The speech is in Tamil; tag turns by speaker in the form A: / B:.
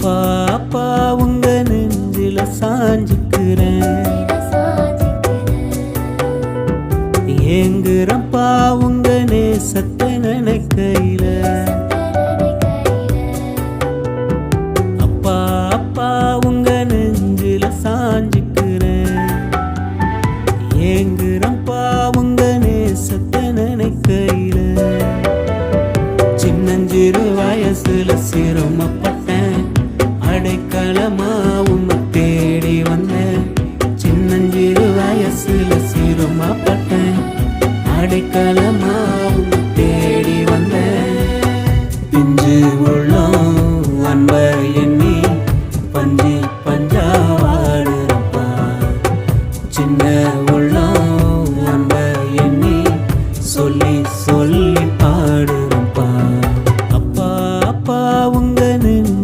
A: அப்பா அப்பா உங்க நெஞ்சில சாஞ்சுக்கிறேன். ஏங்குறப்பா உங்க நேசத்தை நினைக்கையில. அப்பா அப்பா உங்க நெஞ்சில சாஞ்சுக்கிறேன். ஏங்குறப்பா உங்க நேசத்தை நினைக்கையில. சின்னஞ்சிறு வயசுல சிரமப்பட்டேன், அடைக்கலமா உம்மை தேடி வந்தேன். சின்னஞ்சிறு வயசுல சிரமப்பட்டேன், அடைக்கலம்